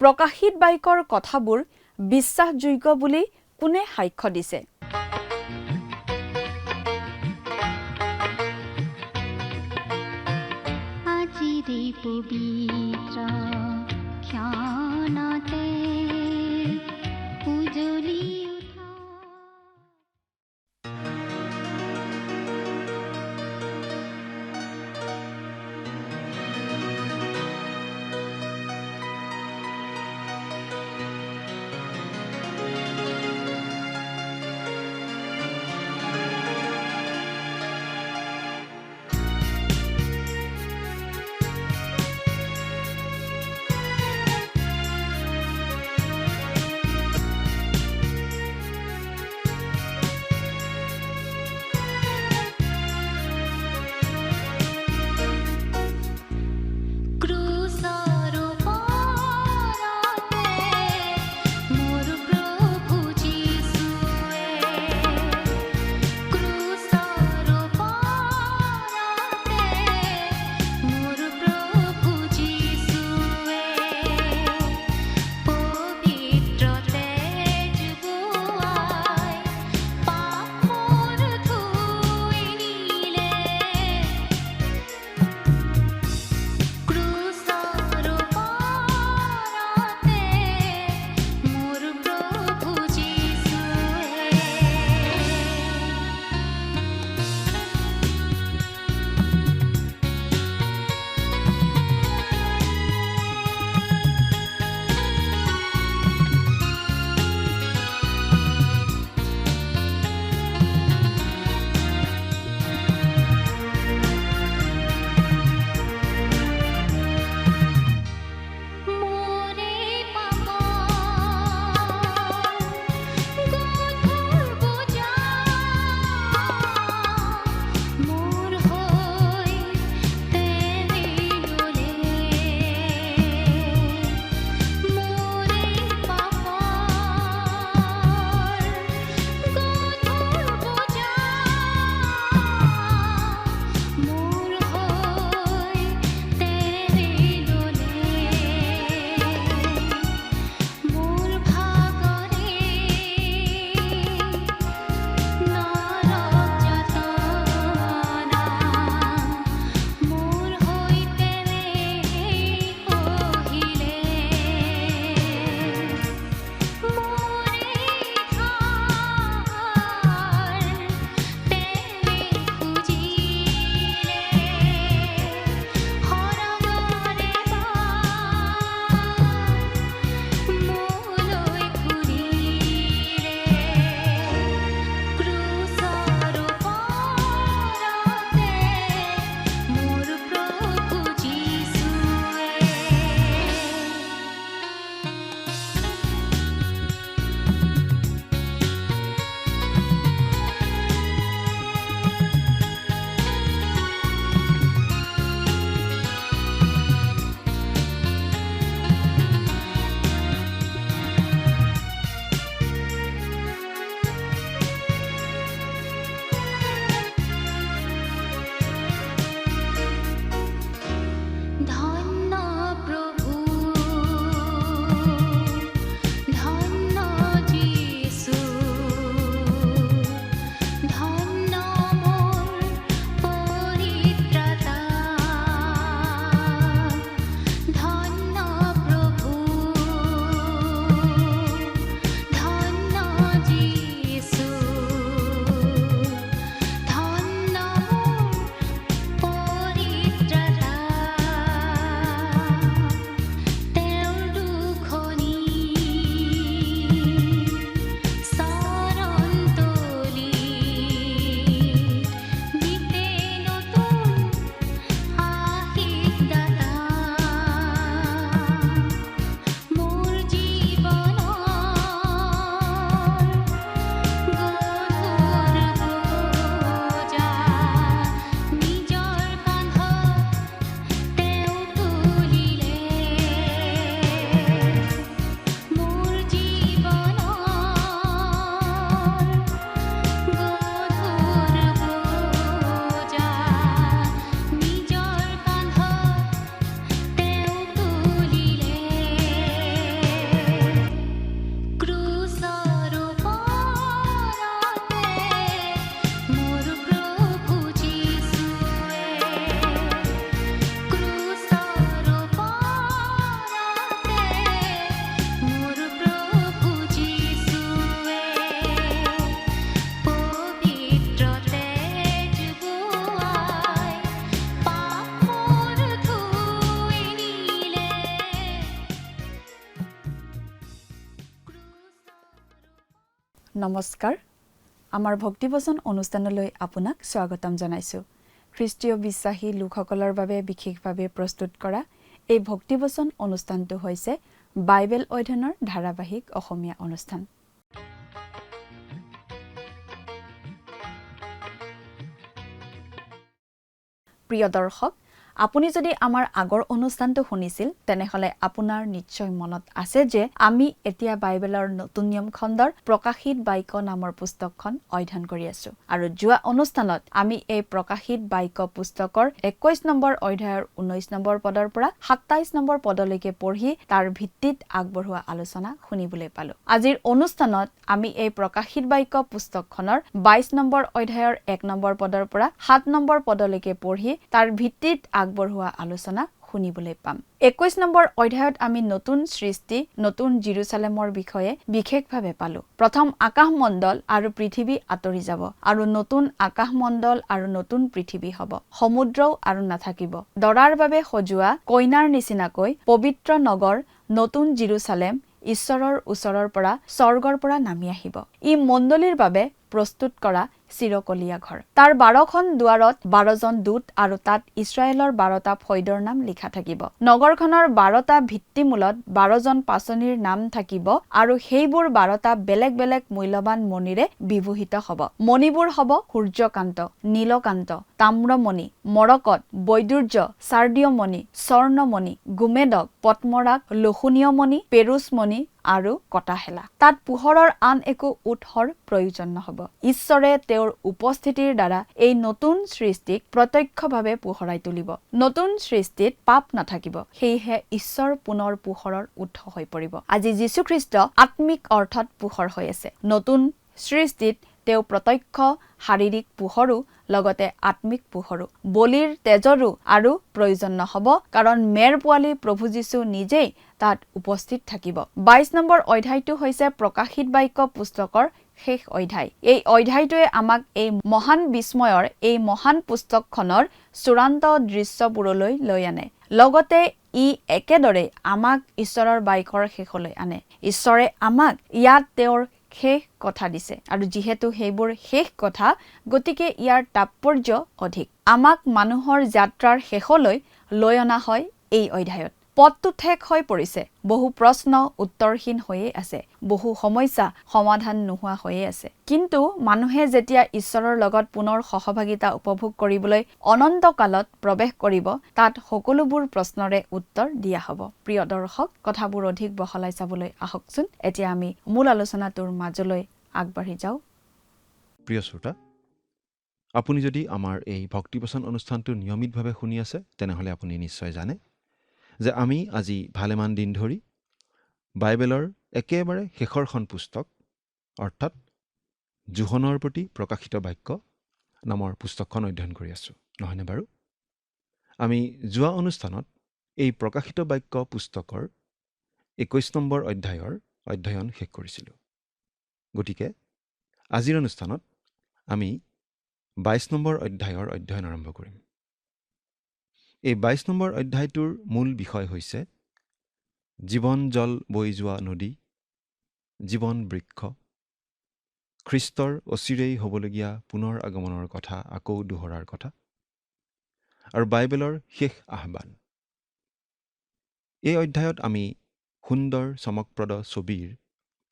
প্ৰকাশিত বাক্যৰ কথাবোৰ বিশ্বাসযোগ্য বুলি কোনে সাক্ষ্য দিছে? আজিৰে পবিত্ৰ ক্ষণতে উজলি উঠা নমস্কাৰ আমাৰ ভক্তিবচন অনুষ্ঠানলৈ আপোনাক স্বাগতম জনাইছো খ্ৰীষ্টীয় বিশ্বাসী লোকসকলৰ বাবে বিশেষভাৱে প্ৰস্তুত কৰা এই ভক্তিবচন অনুষ্ঠানটো হৈছে বাইবেল অধ্যয়নৰ ধাৰাবাহিক অসমীয়া অনুষ্ঠান প্ৰিয় দৰ্শক আপুনি যদি আমাৰ আগৰ অনুষ্ঠানটো শুনিছিল তেনেহলে আপোনাৰ নিশ্চয় মনত আছে যে আমি এতিয়া বাইবেলৰ নতুন নিয়ম খণ্ডৰ প্ৰকাশিত বাক্য নামৰ পুস্তকখন অধ্যয়ন কৰি আছো আৰু যোৱা অনুষ্ঠানত আমি এই প্ৰকাশিত বাক্য পুস্তকৰ 21 নম্বৰ অধ্যায়ৰ 19 নম্বৰ পদৰ পৰা 27 নম্বৰ পদলৈকে পঢ়ি তাৰ ভিত্তিত আগবঢ়োৱা আলোচনা শুনিবলৈ পালো আজিৰ অনুষ্ঠানত আমি এই প্ৰকাশিত বাক্য পুস্তকখনৰ 22 নম্বৰ অধ্যায়ৰ 1 নম্বৰ পদৰ পৰা 7 নম্বৰ পদলৈকে পঢ়ি তাৰ ভিত্তিত আগবঢ়োৱা আলোচনা শুনিবলৈ পাম 21 নম্বৰ অধ্যায়ত আমি নতুন সৃষ্টি নতুন জেৰুজালেমৰ বিষয়ে বিশেষভাৱে পালো প্ৰথম আকাশমণ্ডল আৰু পৃথিৱী আঁতৰি যাব আৰু নতুন আকাশমণ্ডল আৰু নতুন পৃথিৱী হ'ব সমুদ্ৰও আৰু নাথাকিব দৰাৰ বাবে সজোৱা কইনাৰ নিচিনাকৈ পবিত্ৰ নগৰ নতুন জেৰুজালেম ঈশ্বৰৰ ওচৰৰ পৰা স্বৰ্গৰ পৰা নামি আহিব ই মণ্ডলীৰ বাবে প্ৰস্তুত কৰা চিৰকলীয়া ঘৰ তাৰ 12খন দুৱাৰত 12জন দূত আৰু তাত ইছৰাইলৰ 12টা ফৈদৰ নাম লিখা থাকিব নগৰখনৰ 12টা ভিত্তিমূলত 12জন পাচনিৰ নাম থাকিব আৰু সেইবোৰ 12টা বেলেগ বেলেগ মূল্যৱান মণিৰে বিভূষিত হ'ব মণিবোৰ হ'ব সূৰ্যকান্ত নীলকান্ত তাম্ৰমণি মৰকত বৈদুৰ্য চাৰ্ডিয়মণি স্বৰ্ণমণি গোমেদক পদ্মৰাগ লুশুনীয়মণি পেৰুছমণি আৰু কটাহেলা তাত পোহৰৰ আন একো উৎসৰ প্ৰয়োজন নহব ঈশ্বৰে তেওঁৰ উপস্থিতিৰ দ্বাৰা এই নতুন সৃষ্টিক প্ৰত্যক্ষভাৱে পোহৰাই তুলিব নতুন সৃষ্টিত পাপ নাথাকিব সেয়েহে ঈশ্বৰ পুনৰ পোহৰৰ উৎস হৈ পৰিব আজি যীশুখ্ৰীষ্ট আত্মিক অৰ্থত পোহৰ হৈ আছে নতুন সৃষ্টিত তেওঁ প্ৰত্যক্ষ শাৰীৰিক পোহৰো লগতে আত্মিক পোহৰো বলিৰ তেজৰো আৰু প্ৰয়োজন নহব কাৰণ মেৰ পোৱালী প্ৰভু যীশু নিজেই তাত উপস্থিত থাকিব 22 নম্বৰ অধ্যায়টো হৈছে প্ৰকাশিত বাক্য পুস্তকৰ শেষ অধ্যায় এই অধ্যায়টোৱে আমাক এই মহান বিস্ময়ৰ এই মহান পুস্তকখনৰ চূড়ান্ত দৃশ্যবোৰলৈ লৈ আনে লগতে ই একেদৰে আমাক ঈশ্বৰৰ বাক্যৰ শেষলৈ আনে ঈশ্বৰে আমাক ইয়াত তেওঁৰ শেষ কথা দিছে আৰু যিহেতু সেইবোৰ শেষ কথা গতিকে ইয়াৰ তাৎপৰ্য অধিক আমাক মানুহৰ যাত্ৰাৰ শেষলৈ লৈ অনা হয় এই অধ্যায়ত পথটো ঠেক হৈ পৰিছে বহু প্ৰশ্ন উত্তৰহীন হৈয়ে আছে বহু সমস্যা সমাধান নোহোৱা হৈয়ে আছে কিন্তু মানুহে যেতিয়া ঈশ্বৰৰ লগত পুনৰ সহভাগিতা উপভোগ কৰিবলৈ অনন্ত কালত প্ৰৱেশ কৰিব তাত সকলোবোৰ প্ৰশ্নৰে উত্তৰ দিয়া হ'ব প্ৰিয় দৰ্শক কথাবোৰ অধিক বহলাই চাবলৈ আহকচোন এতিয়া আমি মূল আলোচনাটোৰ মাজলৈ আগবাঢ়ি যাওঁ প্ৰিয় শ্ৰোতা আপুনি যদি আমাৰ এই ভক্তিবচন অনুষ্ঠানটো নিয়মিতভাৱে শুনি আছে তেনেহ'লে আপুনি নিশ্চয় জানে যে আমি আজি ভালেমান দিন ধৰি বাইবেলৰ একেবাৰে শেষৰখন পুস্তক অৰ্থাৎ যোহনৰ প্ৰতি প্ৰকাশিত বাক্য নামৰ পুস্তকখন অধ্যয়ন কৰি আছোঁ নহয়নে বাৰু আমি যোৱা অনুষ্ঠানত এই প্ৰকাশিত বাক্য পুস্তকৰ 21 নম্বৰ অধ্যায়ৰ অধ্যয়ন শেষ কৰিছিলোঁ গতিকে আজিৰ অনুষ্ঠানত আমি 22 নম্বৰ অধ্যায়ৰ অধ্যয়ন আৰম্ভ কৰিম এই 22 নম্বৰ অধ্যায়টোৰ মূল বিষয় হৈছে জীৱন জল বৈ যোৱা নদী জীৱন বৃক্ষ খ্ৰীষ্টৰ অচিৰেই হ'বলগীয়া পুনৰ আগমনৰ কথা আকৌ দোহৰাৰ কথা আৰু বাইবেলৰ শেষ আহ্বান এই অধ্যায়ত আমি সুন্দৰ চমকপ্ৰদ ছবিৰ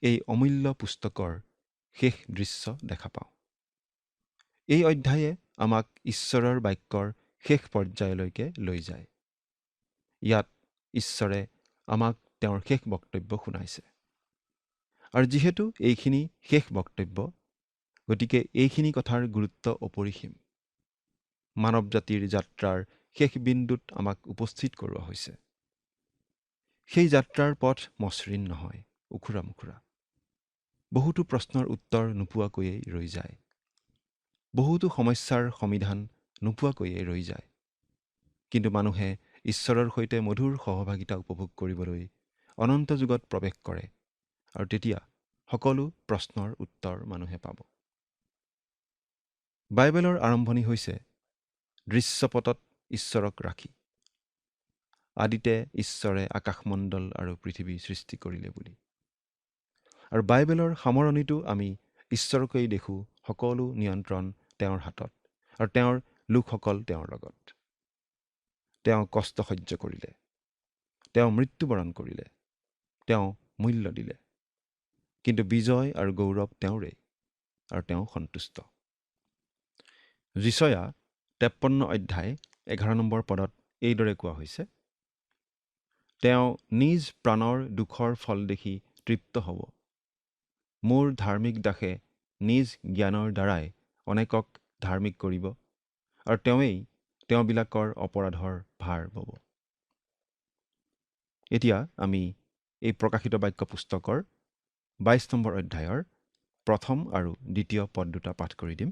এই অমূল্য পুস্তকৰ শেষ দৃশ্য দেখা পাওঁ এই অধ্যায়ে আমাক ঈশ্বৰৰ বাক্যৰ শেষ পৰ্যায়লৈকে লৈ যায় ইয়াত ঈশ্বৰে আমাক তেওঁৰ শেষ বক্তব্য শুনাইছে আৰু যিহেতু এইখিনি শেষ বক্তব্য গতিকে এইখিনি কথাৰ গুৰুত্ব অপৰিসীম মানৱ জাতিৰ যাত্ৰাৰ শেষ বিন্দুত আমাক উপস্থিত কৰোৱা হৈছে সেই যাত্ৰাৰ পথ মসৃণ নহয় উখুৰা মুখুৰা বহুতো প্ৰশ্নৰ উত্তৰ নোপোৱাকৈয়ে ৰৈ যায় বহুতো সমস্যাৰ সমাধান নোপোৱাকৈয়ে ৰৈ যায় কিন্তু মানুহে ঈশ্বৰৰ সৈতে মধুৰ সহভাগিতা উপভোগ কৰিবলৈ অনন্ত যুগত প্ৰৱেশ কৰে আৰু তেতিয়া সকলো প্ৰশ্নৰ উত্তৰ মানুহে পাব বাইবেলৰ আৰম্ভণি হৈছে দৃশ্যপটত ঈশ্বৰক ৰাখি আদিতে ঈশ্বৰে আকাশমণ্ডল আৰু পৃথিৱী সৃষ্টি কৰিলে বুলি আৰু বাইবেলৰ সামৰণিটো আমি ঈশ্বৰকেই দেখোঁ সকলো নিয়ন্ত্ৰণ তেওঁৰ হাতত, আৰু তেওঁৰ লোকসকল তেওঁৰ লগত। তেওঁ কষ্ট সহ্য কৰিলে, তেওঁ মৃত্যুবৰণ কৰিলে, তেওঁ মূল্য দিলে, কিন্তু বিজয় আৰু গৌৰৱ তেওঁৰেই, আৰু তেওঁ সন্তুষ্ট। যিচয়া 53 অধ্যায় 11 নম্বৰ পদত এইদৰে কোৱা হৈছে, তেওঁ নিজ প্ৰাণৰ দুখৰ ফল দেখি তৃপ্ত হ'ব। মোৰ ধাৰ্মিক দাসে নিজ জ্ঞানৰ দ্বাৰাই অনেকক ধাৰ্মিক কৰিব, আৰু তেওঁৱেই তেওঁবিলাকৰ অপৰাধৰ ভাৰ বব। এতিয়া আমি এই প্ৰকাশিত বাক্য পুস্তকৰ 22 নম্বৰ অধ্যায়ৰ প্ৰথম আৰু দ্বিতীয় পদ দুটা পাঠ কৰি দিম।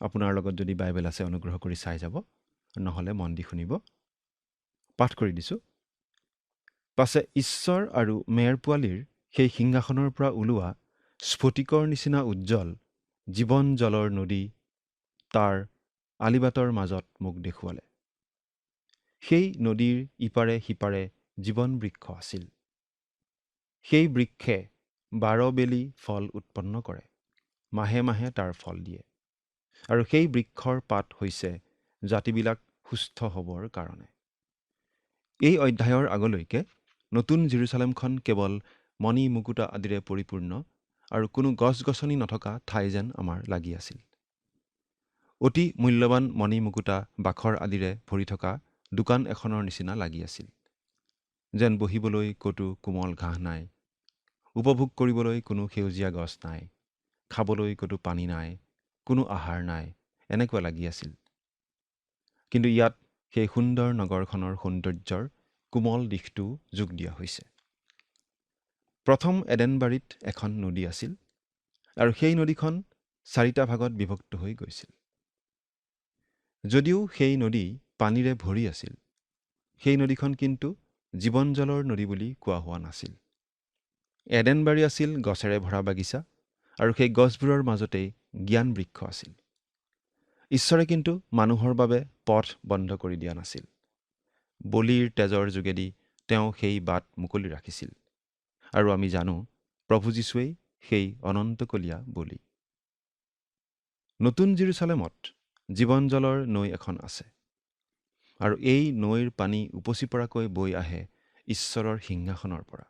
আপোনাৰ লগত যদি বাইবেল আছে অনুগ্ৰহ কৰি চাই যাব, নহ'লে মন দি শুনিব। পাঠ কৰি দিছোঁ। পাছে ঈশ্বৰ আৰু মেৰ পোৱালীৰ সেই সিংহাসনৰ পৰা ওলোৱা স্ফটিকৰ নিচিনা উজ্জ্বল জীৱন জলৰ নদী তাৰ আলিবাটৰ মাজত মোক দেখুৱালে। সেই নদীৰ ইপাৰে সিপাৰে জীৱন বৃক্ষ আছিল। সেই বৃক্ষে 12 বেলি ফল উৎপন্ন কৰে, মাহে মাহে তাৰ ফল দিয়ে, আৰু সেই বৃক্ষৰ পাত হৈছে জাতিবিলাক সুস্থ হ'বৰ কাৰণে। এই অধ্যায়ৰ আগলৈকে নতুন জেৰুজালেমখন কেৱল মণি মুকুতা আদিৰে পৰিপূৰ্ণ আৰু কোনো গছ গছনি নথকা ঠাই যেন আমাৰ লাগি আছিল। অতি মূল্যৱান মণি মুকুতা বাখৰ আদিৰে ভৰি থকা দোকান এখনৰ নিচিনা লাগি আছিল, যেন বহিবলৈ ক'তো কোমল ঘাঁহ নাই, উপভোগ কৰিবলৈ কোনো সেউজীয়া গছ নাই, খাবলৈ ক'তো পানী নাই, কোনো আহাৰ নাই, এনেকুৱা লাগি আছিল। কিন্তু ইয়াত সেই সুন্দৰ নগৰখনৰ সৌন্দৰ্যৰ কোমল দিশটো যোগ দিয়া হৈছে। প্ৰথম এডেনবাৰীত এখন নদী আছিল, আৰু সেই নদীখন 4টা ভাগত বিভক্ত হৈ গৈছিল। যদিও সেই নদী পানীৰে ভৰি আছিল, সেই নদীখন কিন্তু জীৱন জলৰ নদী বুলি কোৱা হোৱা নাছিল। এডেনবাৰী আছিল গছেৰে ভৰা বাগিচা, আৰু সেই গছবোৰৰ মাজতেই জ্ঞান বৃক্ষ আছিল। ঈশ্বৰে কিন্তু মানুহৰ বাবে পথ বন্ধ কৰি দিয়া নাছিল। বলিৰ তেজৰ যোগেদি তেওঁ সেই বাট মুকলি ৰাখিছিল, আৰু আমি জানো প্ৰভু যীশুৱেই সেই অনন্তকলীয়া বলি। নতুন জেৰুজালেমত জীৱন জলৰ নৈ এখন আছে, আৰু এই নৈৰ পানী উপচি পৰাকৈ বৈ আহে ঈশ্বৰৰ সিংহাসনৰ পৰা।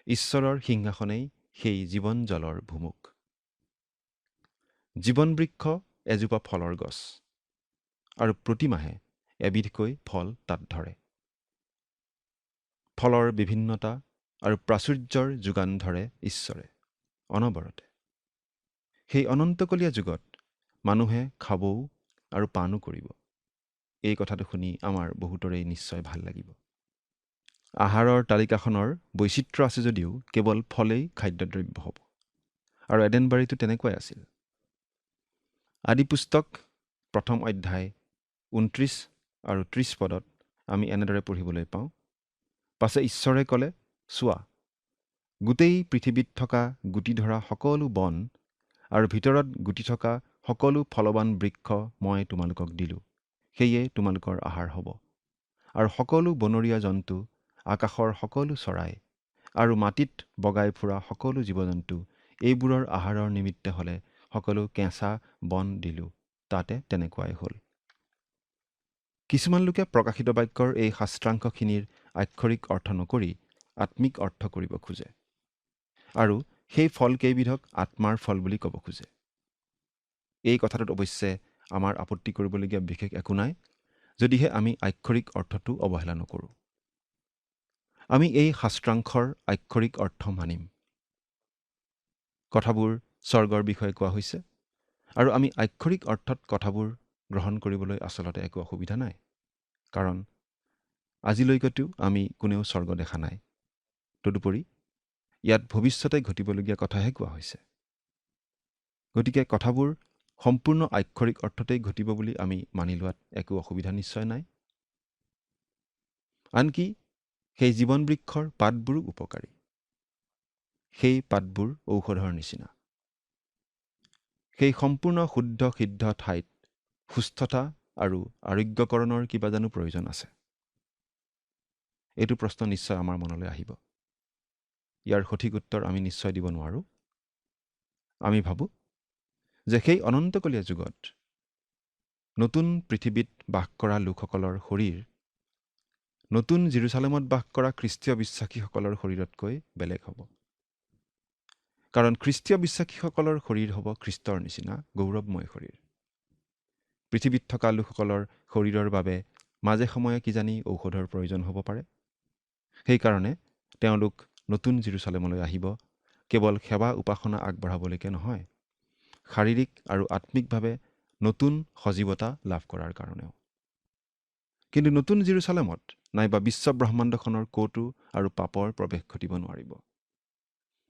ঈশ্বৰৰ সিংহাসনেই সেই জীৱন জলৰ ভুমুক। জীৱন বৃক্ষ এজোপা ফলৰ গছ, আৰু প্ৰতিমাহে এবিধকৈ ফল তাত ধৰে। ফলৰ বিভিন্নতা আৰু প্ৰাচুৰ্যৰ যোগান ধৰে ঈশ্বৰে অনবৰতে। সেই অনন্তকলীয়া যুগত মানুহে খাবও আৰু পানো কৰিব। এই কথাটো শুনি আমাৰ বহুতৰেই নিশ্চয় ভাল লাগিব। আহাৰৰ তালিকাখনৰ বৈচিত্ৰ্য আছে যদিও কেৱল ফলেই খাদ্যদ্ৰব্য হ'ব, আৰু এডেনবাৰীটো তেনেকুৱাই আছিল। আদি পুস্তক প্ৰথম অধ্যায় 29 আৰু 30 পদত আমি এনেদৰে পঢ়িবলৈ পাওঁ, পাছে ঈশ্বৰে ক'লে, চোৱা, গোটেই পৃথিৱীত থকা গুটি ধৰা সকলো বন আৰু ভিতৰত গুটি থকা সকলো ফলৱান বৃক্ষ মই তোমালোকক দিলোঁ, সেয়ে তোমালোকৰ আহাৰ হ'ব। আৰু সকলো বনৰীয়া জন্তু, আকাশৰ সকলো চৰাই আৰু মাটিত বগাই ফুৰা সকলো জীৱ জন্তু, এইবোৰৰ আহাৰৰ নিমিত্তে হ'লে সকলো কেঁচা বন দিলোঁ। তাতে তেনেকুৱাই হ'ল। কিছুমান লোকে প্ৰকাশিত বাক্যৰ এই শাস্ত্ৰাংশখিনিৰ আক্ষৰিক অৰ্থ নকৰি আত্মিক অৰ্থ কৰিব খোজে, আৰু সেই ফল কেইবিধক আত্মাৰ ফল বুলি ক'ব খোজে। এই কথাটোত অৱশ্যে আমাৰ আপত্তি কৰিবলগীয়া বিশেষ একো নাই, যদিহে আমি আক্ষৰিক অৰ্থটো অৱহেলা নকৰোঁ। আমি এই শাস্ত্ৰাংশৰ আক্ষৰিক অৰ্থ মানিম। কথাবোৰ স্বৰ্গৰ বিষয়ে কোৱা হৈছে, আৰু আমি আক্ষৰিক অৰ্থত কথাবোৰ গ্ৰহণ কৰিবলৈ আচলতে একো অসুবিধা নাই, কাৰণ আজিলৈকেতো আমি কোনেও স্বৰ্গ দেখা নাই। তদুপৰি ইয়াত ভৱিষ্যতে ঘটিবলগীয়া কথাহে কোৱা হৈছে। গতিকে কথাবোৰ সম্পূৰ্ণ আক্ষৰিক অৰ্থতেই ঘটিব বুলি আমি মানি লোৱাত একো অসুবিধা নিশ্চয় নাই। আনকি সেই জীৱন বৃক্ষৰ পাতবোৰো উপকাৰী। সেই পাতবোৰ ঔষধৰ নিচিনা। সেই সম্পূৰ্ণ শুদ্ধ সিদ্ধ ঠাইত সুস্থতা আৰু আৰোগ্যকৰণৰ কিবা জানো প্ৰয়োজন আছে? এইটো প্ৰশ্ন নিশ্চয় আমাৰ মনলৈ আহিব। ইয়াৰ সঠিক উত্তৰ আমি নিশ্চয় দিব নোৱাৰোঁ। আমি ভাবোঁ যে সেই অনন্তকলীয়া যুগত নতুন পৃথিৱীত বাস কৰা লোকসকলৰ শৰীৰ নতুন জেৰুজালেমত বাস কৰা খ্ৰীষ্টীয় বিশ্বাসীসকলৰ শৰীৰতকৈ বেলেগ হ'ব। কাৰণ খ্ৰীষ্টীয় বিশ্বাসীসকলৰ শৰীৰ হ'ব খ্ৰীষ্টৰ নিচিনা গৌৰৱময় শৰীৰ। পৃথিৱীত থকা লোকসকলৰ শৰীৰৰ বাবে মাজে সময়ে কিজানি ঔষধৰ প্ৰয়োজন হ'ব পাৰে। সেইকাৰণে তেওঁলোক নতুন জেৰুজালেমলৈ আহিব কেৱল সেৱা উপাসনা আগবঢ়াবলৈকে নহয়, শাৰীৰিক আৰু আত্মিকভাৱে নতুন সজীৱতা লাভ কৰাৰ কাৰণেও। কিন্তু নতুন জেৰুজালেমত নাইবা বিশ্ব ব্ৰহ্মাণ্ডখনৰ ক'তো আৰু পাপৰ প্ৰৱেশ ঘটিব নোৱাৰিব।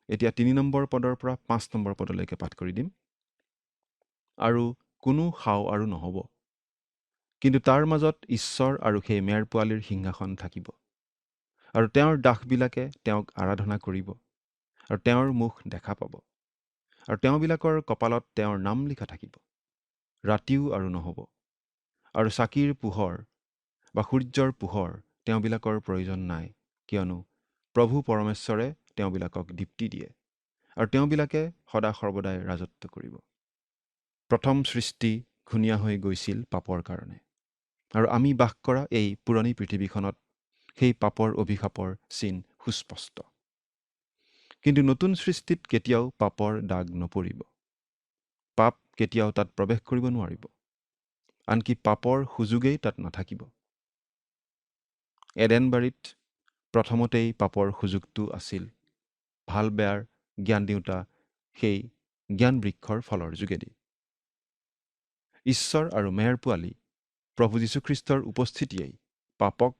এতিয়া ৩ নম্বৰ পদৰ পৰা ৫ নম্বৰ পদলৈকে পাঠ কৰি দিম। আৰু কোনো সাও আৰু নহ'ব, কিন্তু তাৰ মাজত ঈশ্বৰ আৰু সেই মেৰ পোৱালীৰ সিংহাসন থাকিব, আৰু তেওঁৰ দাসবিলাকে তেওঁক আৰাধনা কৰিব, আৰু তেওঁৰ মুখ দেখা পাব, আৰু তেওঁবিলাকৰ কপালত তেওঁৰ নাম লিখা থাকিব। ৰাতিও আৰু নহ'ব, আৰু চাকিৰ পোহৰ বা সূৰ্যৰ পোহৰ তেওঁবিলাকৰ প্ৰয়োজন নাই, কিয়নো প্ৰভু পৰমেশ্বৰে তেওঁবিলাকক দীপ্তি দিয়ে, আৰু তেওঁবিলাকে সদা সৰ্বদাই ৰাজত্ব কৰিব। প্ৰথম সৃষ্টি ঘূণীয়া হৈ গৈছিল পাপৰ কাৰণে, আৰু আমি বাস কৰা এই পুৰণি পৃথিৱীখনত সেই পাপৰ অভিশাপৰ চিন সুস্পষ্ট। কিন্তু নতুন সৃষ্টিত কেতিয়াও পাপৰ দাগ নপৰিব। পাপ কেতিয়াও তাত প্ৰৱেশ কৰিব নোৱাৰিব, আনকি পাপৰ সুযোগেই তাত নাথাকিব। এডেনবাৰীত প্ৰথমতেই পাপৰ সুযোগটো আছিল, ভাল বেয়াৰ জ্ঞান দিওঁতা সেই জ্ঞান বৃক্ষৰ ফলৰ যোগেদি। ঈশ্বৰ আৰু মেৰ পোৱালী প্ৰভু যীশুখ্ৰীষ্টৰ উপস্থিতিয়েই পাপক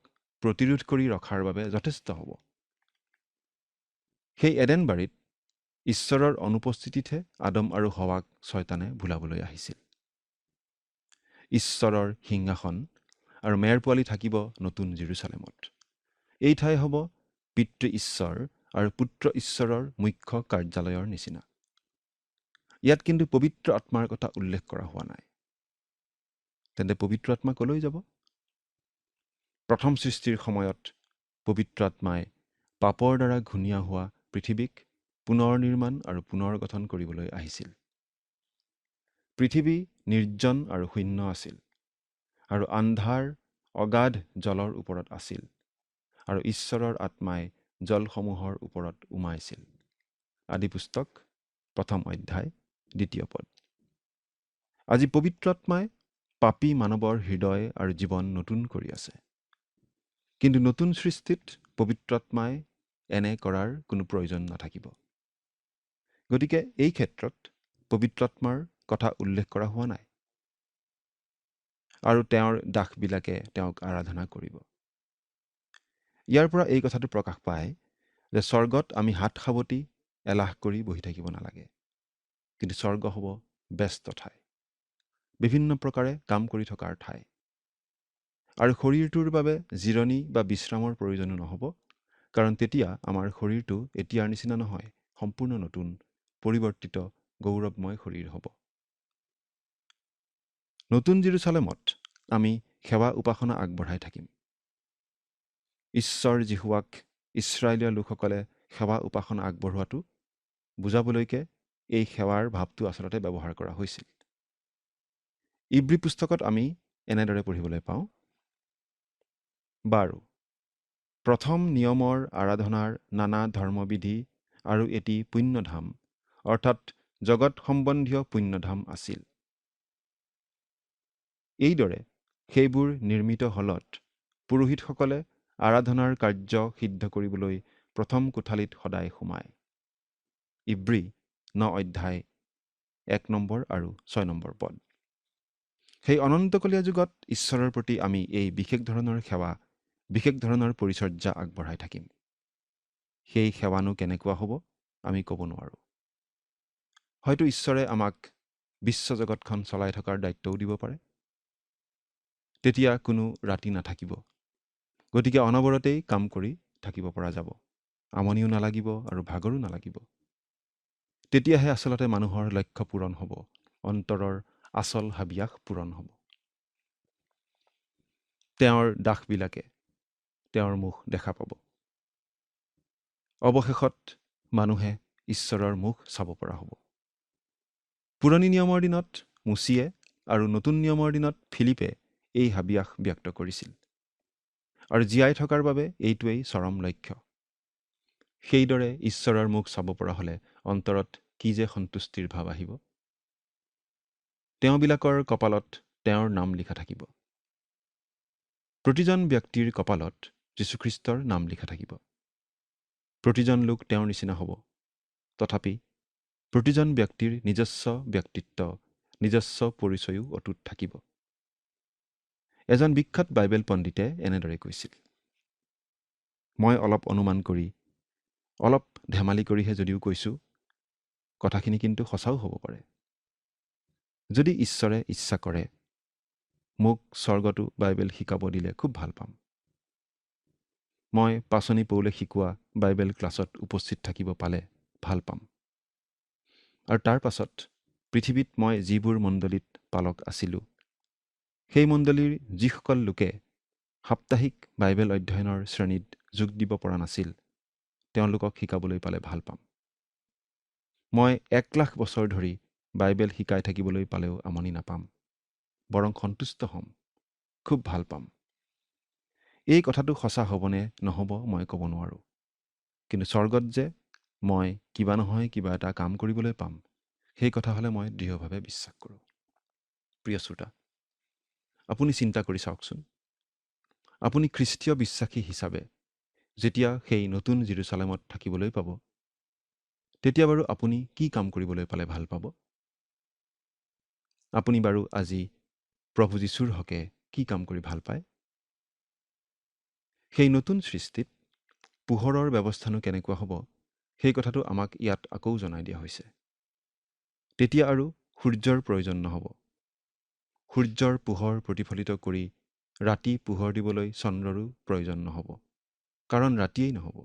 প্ৰতিৰোধ কৰি ৰখাৰ বাবে যথেষ্ট হ'ব। সেই এডেনবাৰীত ঈশ্বৰৰ অনুপস্থিতিতহে আদম আৰু হাৱাক শয়তানে ভুলাবলৈ আহিছিল। ঈশ্বৰৰ সিংহাসন আৰু মেৰ পোৱালী থাকিব নতুন জেৰুজালেমত। এই ঠাই হ'ব পিতৃ ঈশ্বৰ আৰু পুত্ৰ ঈশ্বৰৰ মুখ্য কাৰ্যালয়ৰ নিচিনা। ইয়াত কিন্তু পবিত্ৰ আত্মাৰ কথা উল্লেখ কৰা হোৱা নাই। তেন্তে পবিত্ৰ আত্মা কলৈ যাব? প্ৰথম সৃষ্টিৰ সময়ত পবিত্ৰ আত্মাই পাপৰ দ্বাৰা ঘূণীয়া হোৱা পৃথিৱীক পুনৰ নিৰ্মাণ আৰু পুনৰ গঠন কৰিবলৈ আহিছিল। পৃথিৱী নিৰ্জন আৰু শূন্য আছিল, আৰু আন্ধাৰ অগাধ জলৰ ওপৰত আছিল, আৰু ঈশ্বৰৰ আত্মাই জলসমূহৰ ওপৰত উমাইছিল। আদিপুস্তক ১ম অধ্যায় ২ পদ। আজি পবিত্ৰ আত্মাই পাপী মানৱৰ হৃদয় আৰু জীৱন নতুন কৰি আছে। কিন্তু নতুন সৃষ্টিত পবিত্ৰ আত্মাই এনে কৰাৰ কোনো প্ৰয়োজন নাথাকিব। গতিকে এই ক্ষেত্ৰত পবিত্ৰ আত্মাৰ কথা উল্লেখ কৰা হোৱা নাই, আৰু তেওঁৰ দাসবিলাকে তেওঁক আৰাধনা কৰিব। ইয়াৰ পৰা এই কথাটো প্ৰকাশ পায় যে স্বৰ্গত আমি হাত সাৱটি এলাহ কৰি বহি থাকিব নালাগে, কিন্তু স্বৰ্গ হ'ব ব্যস্ত ঠাই, বিভিন্ন প্ৰকাৰে কাম কৰি থকাৰ ঠাই। আৰু শৰীৰটোৰ বাবে জিৰণি বা বিশ্ৰামৰ প্ৰয়োজনো নহ'ব, কাৰণ তেতিয়া আমাৰ শৰীৰটো এতিয়াৰ নিচিনা নহয়, সম্পূৰ্ণ নতুন পৰিৱৰ্তিত গৌৰৱময় শৰীৰ হ'ব। নতুন জেৰুজালেমত আমি সেৱা উপাসনা আগবঢ়াই থাকিম। ঈশ্বৰ যীশুৱাক ইছৰাইলীয় লোকসকলে সেৱা উপাসনা আগবঢ়োৱাটো বুজাবলৈকে এই সেৱাৰ ভাৱটো আচলতে ব্যৱহাৰ কৰা হৈছিল। ইব্ৰী পুস্তকত আমি এনেদৰে পঢ়িবলৈ পাওঁ, বাৰু প্ৰথম নিয়মৰ আৰাধনাৰ নানা ধৰ্মবিধি আৰু এটি পুণ্যধাম, অৰ্থাৎ জগত সম্বন্ধীয় পুণ্যধাম আছিল। এইদৰে সেইবোৰ নিৰ্মিত হলত পুৰোহিতসকলে আৰাধনাৰ কাৰ্য সিদ্ধ কৰিবলৈ প্ৰথম কোঠালিত সদায় সোমায়। ইব্ৰী ৯ অধ্যায় ১ নম্বৰ আৰু ৬ নম্বৰ পদ। সেই অনন্তকলীয়া যুগত ঈশ্বৰৰ প্ৰতি আমি এই বিশেষ ধৰণৰ সেৱা, বিশেষ ধৰণৰ পৰিচৰ্যা আগবঢ়াই থাকিম। সেই সেৱানো কেনেকুৱা হ'ব আমি ক'ব নোৱাৰোঁ। হয়তো ঈশ্বৰে আমাক বিশ্বজগতখন চলাই থকাৰ দায়িত্বও দিব পাৰে। তেতিয়া কোনো ৰাতি নাথাকিব, গতিকে অনবৰতেই কাম কৰি থাকিব পৰা যাব, আমনিও নালাগিব আৰু ভাগৰো নালাগিব। তেতিয়াহে আচলতে মানুহৰ লক্ষ্য পূৰণ হ'ব, অন্তৰৰ আচল হাবিয়াস পূৰণ হ'ব। তেওঁৰ দাসবিলাকে তেওঁৰ মুখ দেখা পাব। অৱশেষত মানুহে ঈশ্বৰৰ মুখ চাব পৰা হ'ব। পুৰণি নিয়মৰ দিনত মুচিয়ে আৰু নতুন নিয়মৰ দিনত ফিলিপে এই হাবিয়াস ব্যক্ত কৰিছিল। আৰু জীয়াই থকাৰ বাবে এইটোৱেই চৰম লক্ষ্য। সেইদৰে ঈশ্বৰৰ মুখ চাব পৰা হ'লে অন্তৰত কি যে সন্তুষ্টিৰ ভাৱ আহিব। তেওঁবিলাকৰ কপালত তেওঁৰ নাম লিখা থাকিব। প্ৰতিজন ব্যক্তিৰ কপালত যীশুখ্ৰীষ্টৰ নাম লিখা থাকিব। প্ৰতিজন লোক তেওঁৰ নিচিনা হ'ব। তথাপি প্ৰতিজন ব্যক্তিৰ নিজস্ব ব্যক্তিত্ব, নিজস্ব পৰিচয়ো অটুট থাকিব। এজন বিখ্যাত বাইবেল পণ্ডিতে এনেদৰে কৈছিল, মই অলপ অনুমান কৰি, অলপ ধেমালি কৰিহে যদিও কৈছোঁ, কথাখিনি কিন্তু সঁচাও হ'ব পাৰে। যদি ঈশ্বৰে ইচ্ছা কৰে, মোক স্বৰ্গতো বাইবেল শিকাব দিলে খুব ভাল পাম। মই পাচনি পৌলে শিকোৱা বাইবেল ক্লাছত উপস্থিত থাকিব পালে ভাল পাম। আৰু তাৰ পাছত পৃথিৱীত মই যিবোৰ মণ্ডলীত পালক আছিলোঁ, সেই মণ্ডলীৰ যিসকল লোকে সাপ্তাহিক বাইবেল অধ্যয়নৰ শ্ৰেণীত যোগ দিব পৰা নাছিল, তেওঁলোকক শিকাবলৈ পালে ভাল পাম। মই 1,00,000 বছৰ ধৰি বাইবেল শিকাই থাকিবলৈ পালেও আমনি নাপাম, বৰং সন্তুষ্ট হ'ম, খুব ভাল পাম। এই কথাটো সঁচা হ'বনে নহ'ব মই ক'ব নোৱাৰোঁ, কিন্তু স্বৰ্গত যে মই কিবা নহয় কিবা এটা কাম কৰিবলৈ পাম, সেই কথা হ'লে মই দৃঢ়ভাৱে বিশ্বাস কৰোঁ। প্ৰিয় শ্ৰোতা, আপুনি চিন্তা কৰি চাওকচোন, আপুনি খ্ৰীষ্টীয় বিশ্বাসী হিচাপে যেতিয়া সেই নতুন জেৰুজালেমত থাকিবলৈ পাব, তেতিয়া বাৰু আপুনি কি কাম কৰিবলৈ পালে ভাল পাব? আপুনি বাৰু আজি প্ৰভু যীশুৰ হকে কি কাম কৰি ভাল পায়? সেই নতুন সৃষ্টিত পোহৰৰ ব্যৱস্থানো কেনেকুৱা হ'ব, সেই কথাটো আমাক ইয়াত আকৌ জনাই দিয়া হৈছে। তেতিয়া আৰু সূৰ্যৰ প্ৰয়োজন নহ'ব। সূৰ্যৰ পোহৰ প্ৰতিফলিত কৰি ৰাতি পোহৰ দিবলৈ চন্দ্ৰৰো প্ৰয়োজন নহ'ব, কাৰণ ৰাতিয়েই নহ'ব।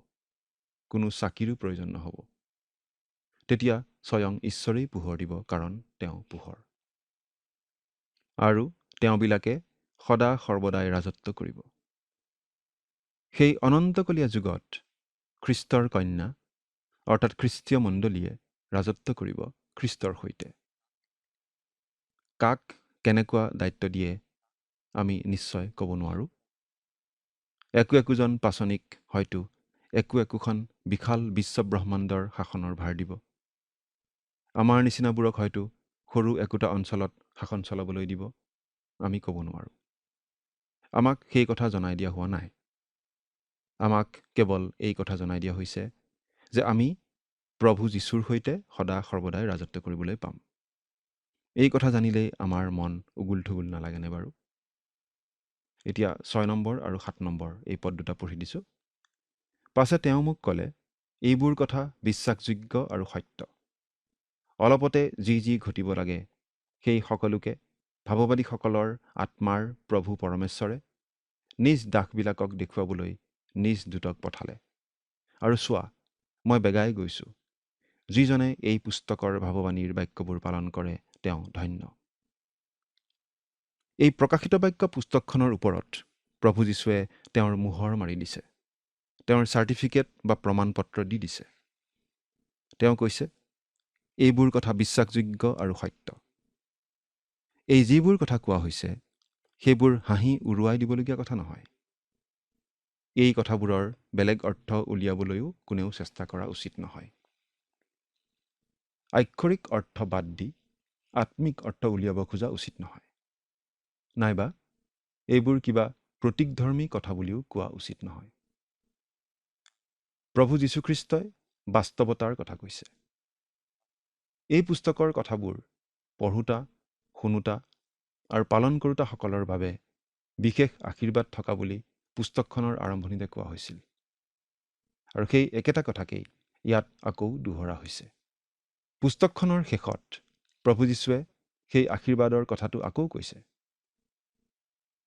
কোনো চাকিৰো প্ৰয়োজন নহ'ব। তেতিয়া স্বয়ং ঈশ্বৰেই পোহৰ দিব, কাৰণ তেওঁ পোহৰ। আৰু তেওঁবিলাকে সদা সৰ্বদাই ৰাজত্ব কৰিব। সেই অনন্তকলীয়া যুগত খ্ৰীষ্টৰ কন্যা অৰ্থাৎ খ্ৰীষ্টীয় মণ্ডলীয়ে ৰাজত্ব কৰিব খ্ৰীষ্টৰ সৈতে। কাক কেনেকুৱা দায়িত্ব দিয়ে আমি নিশ্চয় ক'ব নোৱাৰোঁ। একোজন পাচনিক হয়তো একোখন বিশাল বিশ্বব্ৰহ্মাণ্ডৰ শাসনৰ ভাৰ দিব। আমাৰ নিচিনাবোৰক হয়তো সৰু একোটা অঞ্চলত শাসন চলাবলৈ দিব, আমি ক'ব নোৱাৰোঁ। আমাক সেই কথা জনাই দিয়া হোৱা নাই। আমাক কেৱল এই কথা জনাই দিয়া হৈছে যে আমি প্ৰভু যীশুৰ সৈতে সদা সৰ্বদাই ৰাজত্ব কৰিবলৈ পাম। এই কথা জানিলেই আমাৰ মন উগুল থুগুল নালাগেনে বাৰু? এতিয়া 6 নম্বৰ আৰু 7 নম্বৰ এই পদ দুটা পঢ়ি দিছোঁ। পাছে তেওঁ মোক ক'লে, এইবোৰ কথা বিশ্বাসযোগ্য আৰু সত্য। অলপতে যি যি ঘটিব লাগে সেই সকলোকে ভাৱবাদীসকলৰ আত্মাৰ প্ৰভু পৰমেশ্বৰে নিজ দাসবিলাকক দেখুৱাবলৈ নিজ দূতক পঠালে। আৰু চোৱা, মই বেগাই গৈছোঁ। যিজনে এই পুস্তকৰ ভাৱবাণীৰ বাক্যবোৰ পালন কৰে তেওঁ ধন্য। এই প্ৰকাশিত বাক্য পুস্তকখনৰ ওপৰত প্ৰভু যীশুৱে তেওঁৰ মোহৰ মাৰি দিছে, তেওঁৰ চাৰ্টিফিকেট বা প্ৰমাণ পত্ৰ দি দিছে। তেওঁ কৈছে, এইবোৰ কথা বিশ্বাসযোগ্য আৰু সত্য। এই যিবোৰ কথা কোৱা হৈছে সেইবোৰ হাঁহি উৰুৱাই দিবলগীয়া কথা নহয়। এই কথাবোৰৰ বেলেগ অৰ্থ উলিয়াবলৈও কোনেও চেষ্টা কৰা উচিত নহয়। আক্ষৰিক অৰ্থ বাদ দি আত্মিক অৰ্থ উলিয়াব খোজা উচিত নহয়। নাইবা এইবোৰ কিবা প্ৰতীকধৰ্মী কথা বুলিও কোৱা উচিত নহয়। প্ৰভু যীশুখ্ৰীষ্টই বাস্তৱতাৰ কথা কৈছে। এই পুস্তকৰ কথাবোৰ পঢ়োতা, শুনোতা আৰু পালন কৰোতাসকলৰ বাবে বিশেষ আশীৰ্বাদ থকা বুলি পুস্তকখনৰ আৰম্ভণিতে কোৱা হৈছিল। আৰু সেই একেটা কথাকেই ইয়াত আকৌ দোহৰা হৈছে। পুস্তকখনৰ শেষত প্ৰভু যীশুৱে সেই আশীৰ্বাদৰ কথাটো আকৌ কৈছে।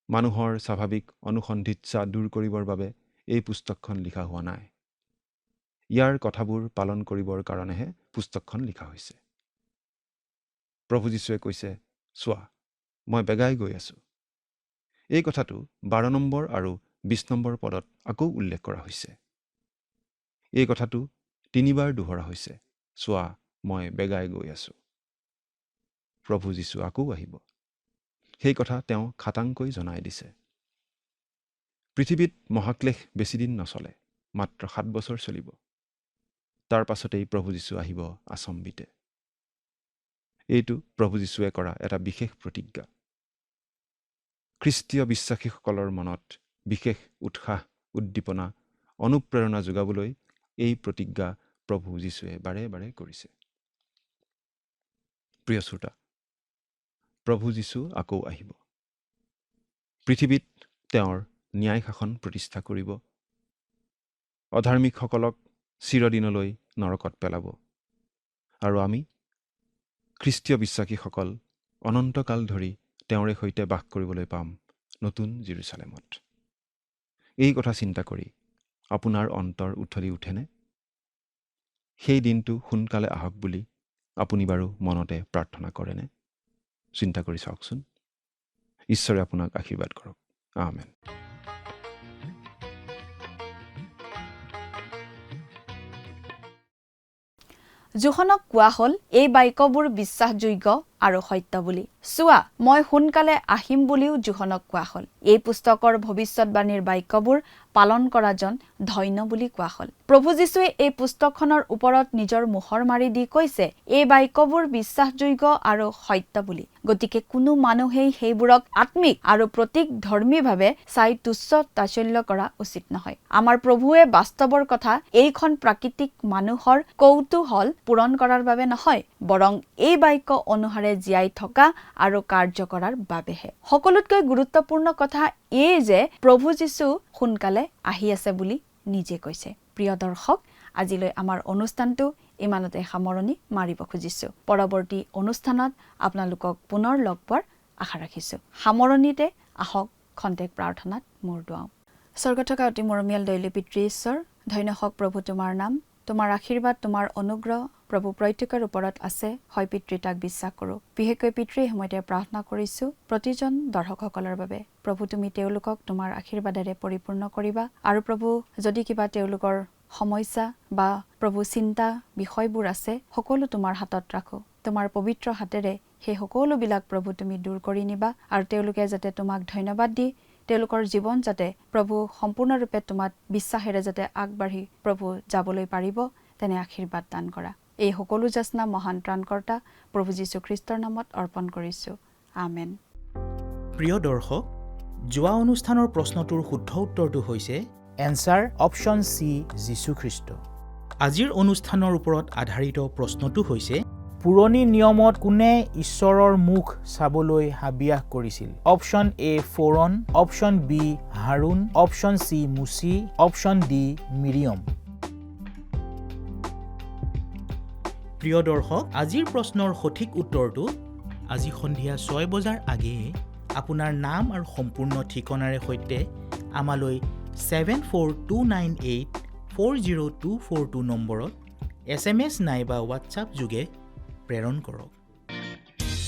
মানুহৰ স্বাভাৱিক অনুসন্ধিৎসা দূৰ কৰিবৰ বাবে এই পুস্তকখন লিখা হোৱা নাই। ইয়াৰ কথাবোৰ পালন কৰিবৰ কাৰণেহে পুস্তকখন লিখা হৈছে। প্ৰভু যীশুৱে কৈছে, চোৱা, মই বেগাই গৈ আছোঁ। এই কথাটো 12 নম্বৰ আৰু 20 নম্বৰ পদত আকৌ উল্লেখ কৰা হৈছে। এই কথাটো 3 বাৰ দোহৰা হৈছে, চোৱা, মই বেগাই গৈ আছোঁ। প্ৰভু যীশু আকৌ আহিব। সেই কথা তেওঁ খাটাংকৈ জনাই দিছে। পৃথিৱীত মহাক্লেশ বেছিদিন নচলে, মাত্ৰ 7 বছৰ চলিব। তাৰ পাছতেই প্ৰভু যীশু আহিব আচম্বিতে। এইটো প্ৰভু যীশুৱে কৰা এটা বিশেষ প্ৰতিজ্ঞা। খ্ৰীষ্টীয় বিশ্বাসীসকলৰ মনত বিশেষ উৎসাহ, উদ্দীপনা, অনুপ্ৰেৰণা যোগাবলৈ এই প্ৰতিজ্ঞা প্ৰভু যীশুৱে বাৰে বাৰে কৰিছে। প্ৰিয় শ্ৰোতা, প্ৰভু যীশু আকৌ আহিব। পৃথিৱীত তেওঁৰ ন্যায় শাসন প্ৰতিষ্ঠা কৰিব। অধাৰ্মিকসকলক চিৰদিনলৈ নৰকত পেলাব। আৰু আমি খ্ৰীষ্টীয় বিশ্বাসীসকল অনন্তকাল ধৰি তেওঁৰে সৈতে বাস কৰিবলৈ পাম নতুন জেৰুজালেমত। এই কথা চিন্তা কৰি আপোনাৰ অন্তৰ উঠলি উঠেনে? সেই দিনটো সোনকালে আহক বুলি আপুনি বাৰু মনতে প্ৰাৰ্থনা কৰেনে? চিন্তা কৰি চাওকচোন। ঈশ্বৰে আপোনাক আশীৰ্বাদ কৰক। আমেন। জোহনক কোৱা হ'ল এই বাক্যবোৰ বিশ্বাসযোগ্য আৰু সত্য বুলি। চোৱা, মই সোনকালে আহিম বুলিও জোহনক কোৱা হ'ল। এই পুস্তকৰ ভৱিষ্যৎবাণীৰ বাক্যবোৰ পালন কৰাজন ধন্য বুলি কোৱা হ'ল। প্ৰভু যীশুৱে এই পুস্তকখনৰ ওপৰত নিজৰ মোহৰ মাৰি দি কৈছে এই বাক্যবোৰ বিশ্বাসযোগ্য আৰু সত্য বুলি। গতিকে কোনো মানুহেই সেইবোৰক আত্মিক আৰু প্ৰতীক ধৰ্মীভাৱে চাই তুচ্ছ তাচ্ছিল্য কৰা উচিত নহয়। আমাৰ প্ৰভুৱে বাস্তৱৰ কথা এইখন প্ৰাকৃতিক মানুহৰ কৌতূহল পূৰণ কৰাৰ বাবে নহয়, বৰং এই বাক্য অনুসাৰে জীয়াই থকা আৰু কাৰ্য কৰাৰ বাবেহে। সকলোতকৈ গুৰুত্বপূৰ্ণ কথা এই যে প্ৰভু যীশু সোনকালে আহি আছে বুলি নিজে কৈছে। প্ৰিয় দৰ্শক, আজিলৈ আমাৰ অনুষ্ঠানটো ইমানতে সামৰণি মাৰিব খুজিছোঁ। পৰৱৰ্তী অনুষ্ঠানত আপোনালোকক পুনৰ লগ পোৱাৰ আশা ৰাখিছোঁ। সামৰণিতে আহক খন্তেক প্ৰাৰ্থনাত মূৰ দুৱাওঁ। স্বৰ্গত থকা অতি মৰমীয়াল দয়ালু পিতৃ ঈশ্বৰ, ধন্য হওক প্ৰভু তোমাৰ নাম। তোমাৰ আশীৰ্বাদ, তোমাৰ অনুগ্ৰহ প্ৰভু প্ৰত্যেকৰ ওপৰত আছে, হয় পিতৃ, তাক বিশ্বাস কৰোঁ। বিশেষকৈ পিতৃ সময়তে প্ৰাৰ্থনা কৰিছোঁ প্ৰতিজন দৰ্শকসকলৰ বাবে। প্ৰভু, তুমি তেওঁলোকক তোমাৰ আশীৰ্বাদেৰে পৰিপূৰ্ণ কৰিবা। আৰু প্ৰভু, যদি কিবা তেওঁলোকৰ সমস্যা বা প্ৰভু চিন্তা বিষয়বোৰ আছে, সকলো তোমাৰ হাতত ৰাখোঁ। তোমাৰ পবিত্ৰ হাতেৰে সেই সকলোবিলাক প্ৰভু তুমি দূৰ কৰি নিবা। আৰু তেওঁলোকে যাতে তোমাক ধন্যবাদ দি তেওঁলোকৰ জীৱন যাতে প্ৰভু সম্পূৰ্ণৰূপে তোমাক বিশ্বাসেৰে যাতে আগবাঢ়ি প্ৰভু যাবলৈ পাৰিব, তেনে আশীৰ্বাদ দান কৰা। এই সকলো যাচনা মহান ত্ৰাণকৰ্তা প্ৰভু যীশু খ্ৰীষ্টৰ নামত অৰ্পণ কৰিছোঁ। আমেন। প্ৰিয় দৰ্শক, যোৱা অনুষ্ঠানৰ প্ৰশ্নটোৰ শুদ্ধ উত্তৰটো হৈছে এনচাৰ অপশ্যন চি, যীশুখ্ৰীষ্ট। আজিৰ অনুষ্ঠানৰ ওপৰত আধাৰিত প্ৰশ্নটো হৈছে পুৰণি নিয়মত কোনে ঈশ্বৰৰ মুখ চাবলৈ হাবিয়াস কৰিছিল? অপশ্যন এ ফৰন, option B Harun, option C মুচি, অপশ্যন ডি মিৰিয়ম। প্ৰিয় দৰ্শক, আজিৰ প্ৰশ্নৰ সঠিক উত্তৰটো আজি সন্ধিয়া 6 বজাৰ আগেয়ে আপোনাৰ নাম আৰু সম্পূৰ্ণ ঠিকনাৰে সৈতে আমালৈ 7429840242 নম্বৰত SMS নাইবা হোৱাটছআপ যোগে প্ৰেৰণ কৰক।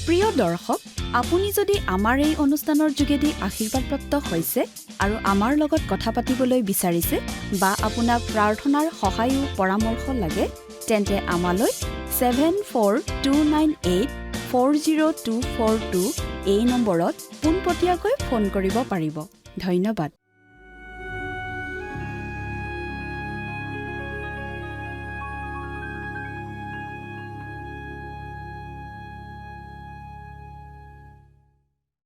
প্ৰিয় দৰ্শক, আপুনি যদি আমাৰ এই অনুষ্ঠানৰ যোগেদি আশীৰ্বাদপ্ৰাপ্ত হৈছে আৰু আমাৰ লগত কথা পাতিবলৈ বিচাৰিছে বা আপোনাক প্ৰাৰ্থনাৰ সহায়ো পৰামৰ্শ লাগে, তেন্তে আমালৈ 7429840242 এই নম্বৰত পোনপটীয়াকৈ ফোন কৰিব পাৰিব। ধন্যবাদ।